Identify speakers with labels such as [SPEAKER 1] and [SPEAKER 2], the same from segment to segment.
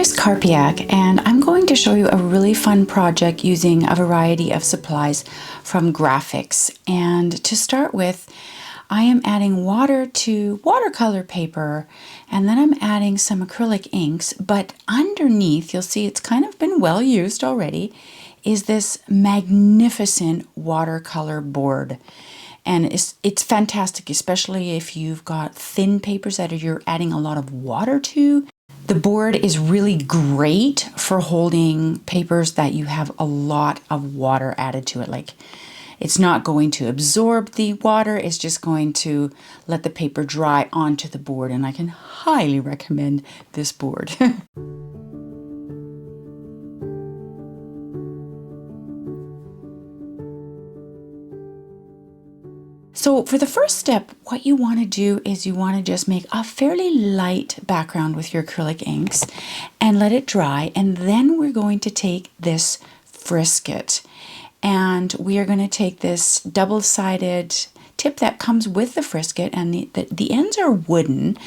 [SPEAKER 1] Chris Karpiak, and I'm going to show you a really fun project using a variety of supplies from Grafix. And to start with, I am adding water to watercolor paper, and then I'm adding some acrylic inks, but underneath, you'll see it's kind of been well used already, is this magnificent watercolor board. And it's fantastic, especially if you've got thin papers that you're adding a lot of water to. The board is really great for holding papers that you have a lot of water added to it. Like, it's not going to absorb the water, it's just going to let the paper dry onto the board, and I can highly recommend this board. So for the first step, what you want to do is you want to just make a fairly light background with your acrylic inks and let it dry. And then we're going to take this frisket and we are going to take this double-sided tip that comes with the frisket, and the ends are wooden,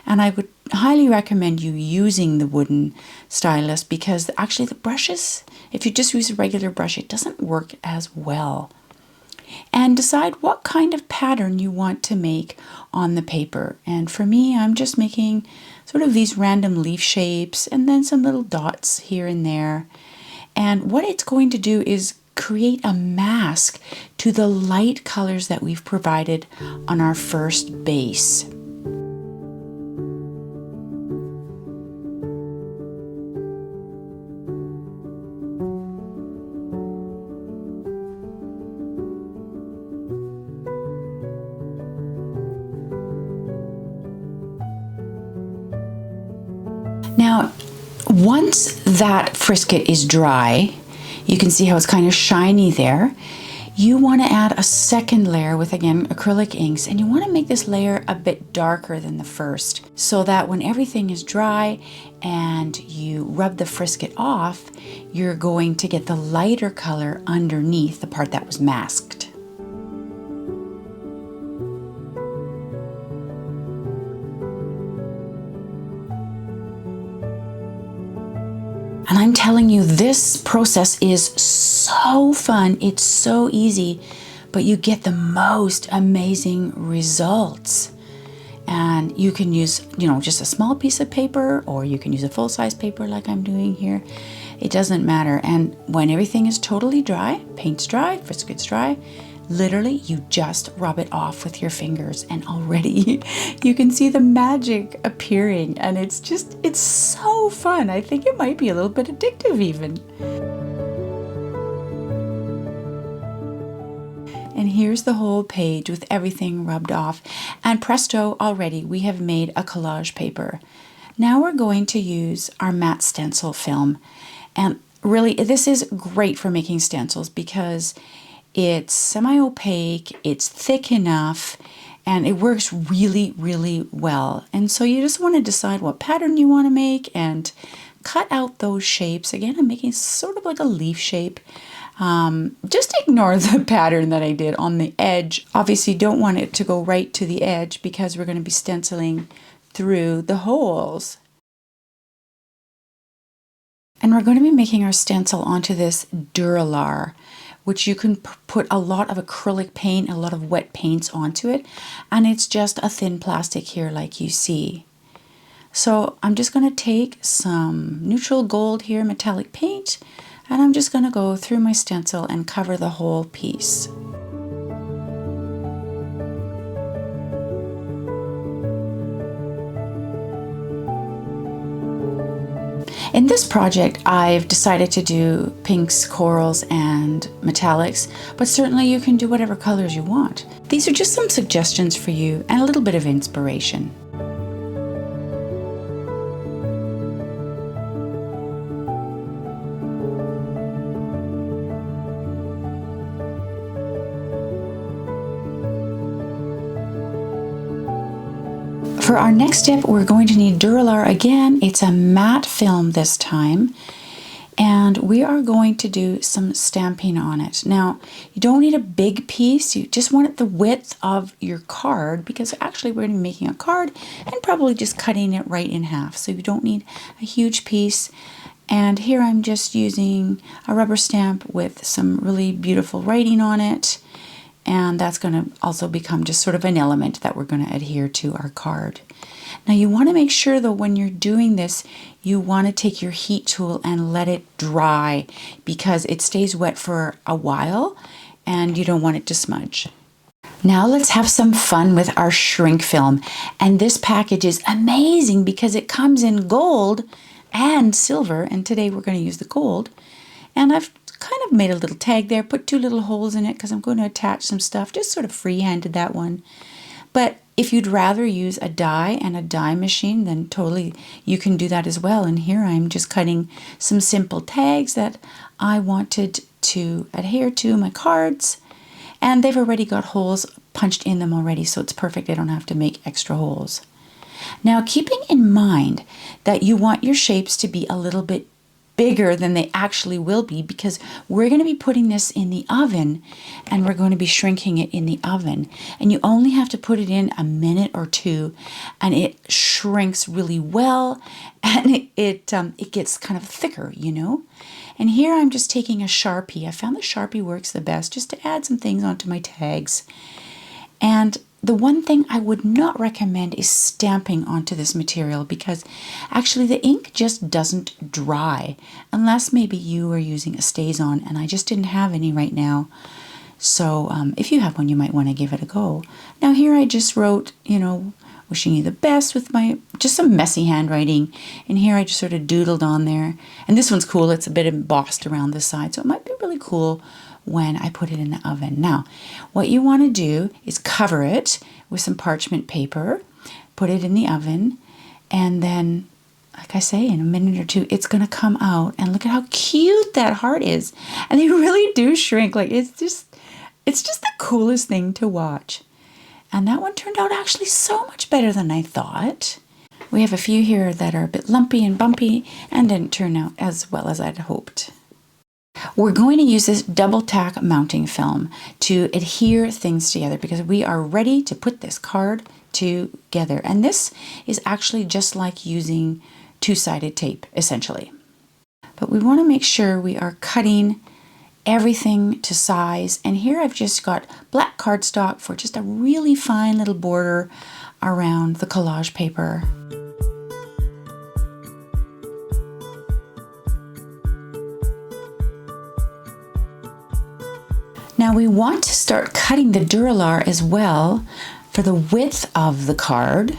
[SPEAKER 1] and I would highly recommend you using the wooden stylus because actually the brushes, if you just use a regular brush, it doesn't work as well. And decide what kind of pattern you want to make on the paper. And for me, I'm just making sort of these random leaf shapes and then some little dots here and there. And what it's going to do is create a mask to the light colors that we've provided on our first base. Now, once that frisket is dry, you can see how it's kind of shiny there. You want to add a second layer with, again, acrylic inks, and you want to make this layer a bit darker than the first so that when everything is dry and you rub the frisket off, you're going to get the lighter color underneath the part that was masked. And I'm telling you, this process is so fun. It's so easy, but you get the most amazing results. And you can use, just a small piece of paper, or you can use a full-size paper like I'm doing here. It doesn't matter. And when everything is totally dry, paint's dry, frisket's dry, literally you just rub it off with your fingers and already you can see the magic appearing, and it's so fun. I think it might be a little bit addictive even. And here's the whole page with everything rubbed off, and presto, already we have made a collage paper. Now we're going to use our matte stencil film, and really this is great for making stencils because it's semi-opaque, it's thick enough, and it works really, really well. And so you just want to decide what pattern you want to make and cut out those shapes. Again, I'm making sort of like a leaf shape. Just ignore the pattern that I did on the edge. Obviously, don't want it to go right to the edge because we're going to be stenciling through the holes. And we're going to be making our stencil onto this Duralar, which you can put a lot of acrylic paint, a lot of wet paints onto it, and it's just a thin plastic here like you see. So I'm just going to take some neutral gold here, metallic paint, and I'm just going to go through my stencil and cover the whole piece. In this project, I've decided to do pinks, corals, and metallics, but certainly you can do whatever colors you want. These are just some suggestions for you and a little bit of inspiration. For our next step, we're going to need Duralar again. It's a matte film this time. And we are going to do some stamping on it. Now, you don't need a big piece. You just want it the width of your card, because actually we're going to be making a card and probably just cutting it right in half. So you don't need a huge piece. And here I'm just using a rubber stamp with some really beautiful writing on it. And that's going to also become just sort of an element that we're going to adhere to our card. Now you want to make sure though when you're doing this, you want to take your heat tool and let it dry, because it stays wet for a while and you don't want it to smudge. Now let's have some fun with our shrink film. And this package is amazing because it comes in gold and silver, and today we're going to use the gold. And I've kind of made a little tag there, put 2 little holes in it because I'm going to attach some stuff, just sort of free-handed that one. But if you'd rather use a die and a die machine, then totally you can do that as well. And here I'm just cutting some simple tags that I wanted to adhere to my cards. And they've already got holes punched in them already, so it's perfect. I don't have to make extra holes. Now, keeping in mind that you want your shapes to be a little bit bigger than they actually will be, because we're going to be putting this in the oven and we're going to be shrinking it in the oven, and you only have to put it in a minute or 2 and it shrinks really well, and it gets kind of thicker, you know. And here I'm just taking a Sharpie. I found the Sharpie works the best just to add some things onto my tags. And the one thing I would not recommend is stamping onto this material, because actually the ink just doesn't dry, unless maybe you are using a StazOn, and I just didn't have any right now. So if you have one, you might want to give it a go. Now here I just wrote, you know, wishing you the best with my, just some messy handwriting. And here I just sort of doodled on there. And this one's cool. It's a bit embossed around the side, so it might be really cool when I put it in the oven. Now, what you want to do is cover it with some parchment paper, put it in the oven, and then, like I say, in a minute or 2, it's going to come out. And look at how cute that heart is. And they really do shrink. Like, it's just the coolest thing to watch. And that one turned out actually so much better than I thought. We have a few here that are a bit lumpy and bumpy and didn't turn out as well as I'd hoped. We're going to use this double tack mounting film to adhere things together, because we are ready to put this card together. And this is actually just like using 2-sided tape, essentially. But we want to make sure we are cutting everything to size. And here I've just got black cardstock for just a really fine little border around the collage paper. Now we want to start cutting the Duralar as well for the width of the card.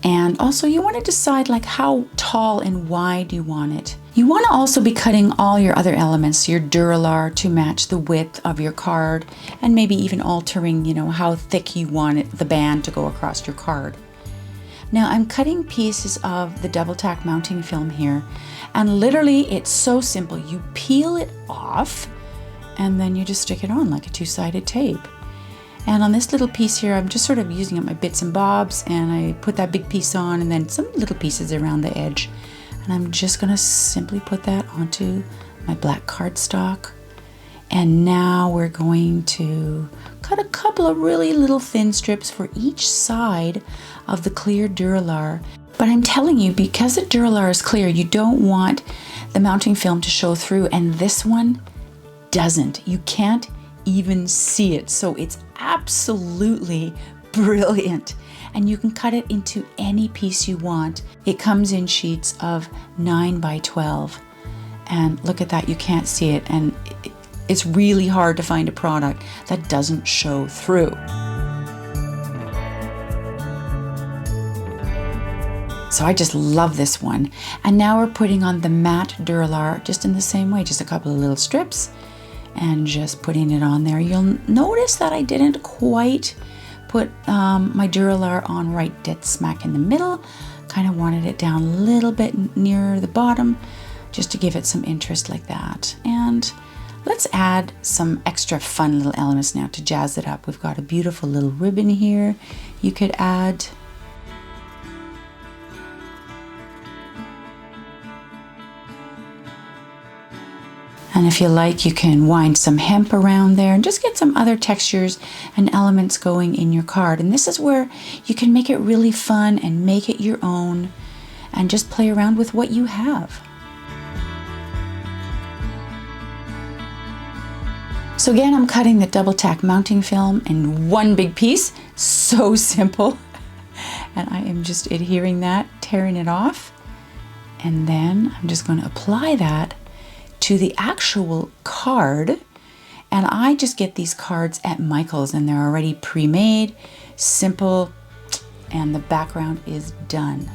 [SPEAKER 1] And also you want to decide like how tall and wide you want it. You want to also be cutting all your other elements, your Duralar, to match the width of your card, and maybe even altering, you know, how thick you want it, the band to go across your card. Now I'm cutting pieces of the double tack mounting film here, and literally it's so simple. You peel it off and then you just stick it on like a 2-sided tape. And on this little piece here, I'm just sort of using up my bits and bobs, and I put that big piece on and then some little pieces around the edge. And I'm just gonna simply put that onto my black cardstock. And now we're going to cut a couple of really little thin strips for each side of the clear Duralar. But I'm telling you, because the Duralar is clear, you don't want the mounting film to show through, and this one doesn't. You can't even see it, so it's absolutely brilliant. And you can cut it into any piece you want. It comes in sheets of 9 by 12, and look at that, you can't see it, and it's really hard to find a product that doesn't show through. So I just love this one. And now we're putting on the matte Duralar just in the same way, just a couple of little strips and just putting it on there. You'll notice that I didn't quite put my Duralar on right dead smack in the middle. Kind of wanted it down a little bit nearer the bottom just to give it some interest like that. And let's add some extra fun little elements now to jazz it up. We've got a beautiful little ribbon here you could add. And if you like, you can wind some hemp around there and just get some other textures and elements going in your card. And this is where you can make it really fun and make it your own and just play around with what you have. So again, I'm cutting the double tack mounting film in one big piece. So simple. And I am just adhering that, tearing it off. And then I'm just going to apply that to the actual card. And I just get these cards at Michael's and they're already pre-made, simple, and the background is done.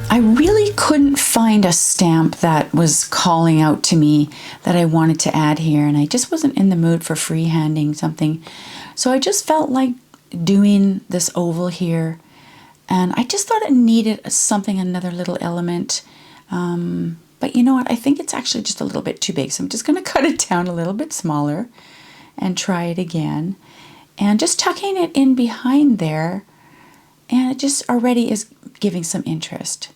[SPEAKER 1] I really couldn't find a stamp that was calling out to me that I wanted to add here, and I just wasn't in the mood for freehanding something. So I just felt like doing this oval here, and I just thought it needed something, another little element. But you know what? I think it's actually just a little bit too big, so I'm just going to cut it down a little bit smaller and try it again. And just tucking it in behind there, and it just already is giving some interest.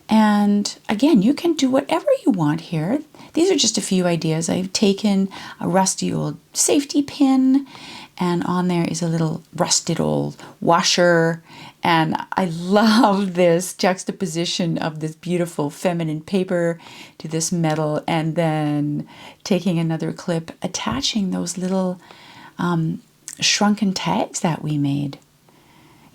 [SPEAKER 1] And again, you can do whatever you want here. These are just a few ideas. I've taken a rusty old safety pin, and on there is a little rusted old washer. And I love this juxtaposition of this beautiful feminine paper to this metal, and then taking another clip, attaching those little shrunken tags that we made.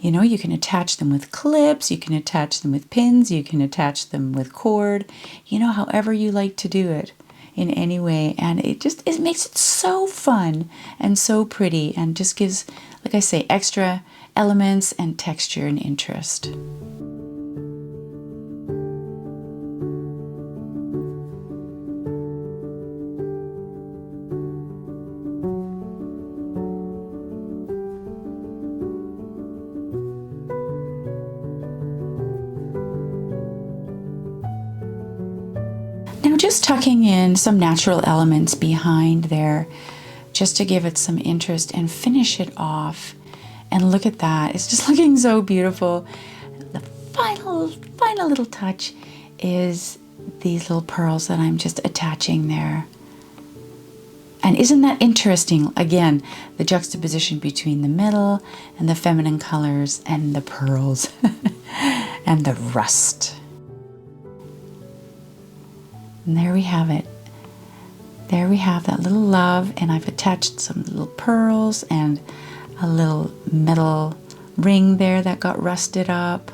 [SPEAKER 1] You know, you can attach them with clips, you can attach them with pins, you can attach them with cord, you know, however you like to do it in any way. And it makes it so fun and so pretty, and just gives, like I say, extra elements and texture and interest. Now just tucking in some natural elements behind there, just to give it some interest and finish it off. And look at that, it's just looking so beautiful. The final little touch is these little pearls that I'm just attaching there. And isn't that interesting? Again, the juxtaposition between the metal and the feminine colors and the pearls and the rust. And there we have it. There we have that little love, and I've attached some little pearls and a little metal ring there that got rusted up.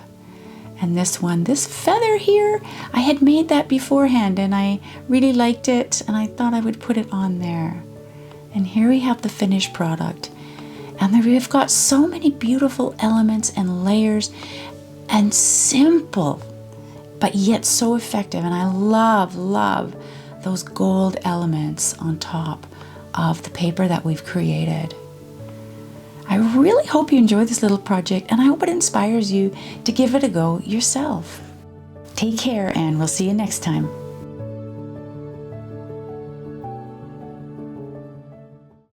[SPEAKER 1] And this one, this feather here, I had made that beforehand and I really liked it, and I thought I would put it on there. And here we have the finished product. And there we've got so many beautiful elements and layers, and simple, but yet so effective. And I love those gold elements on top of the paper that we've created. I really hope you enjoy this little project, and I hope it inspires you to give it a go yourself. Take care, and we'll see you next time.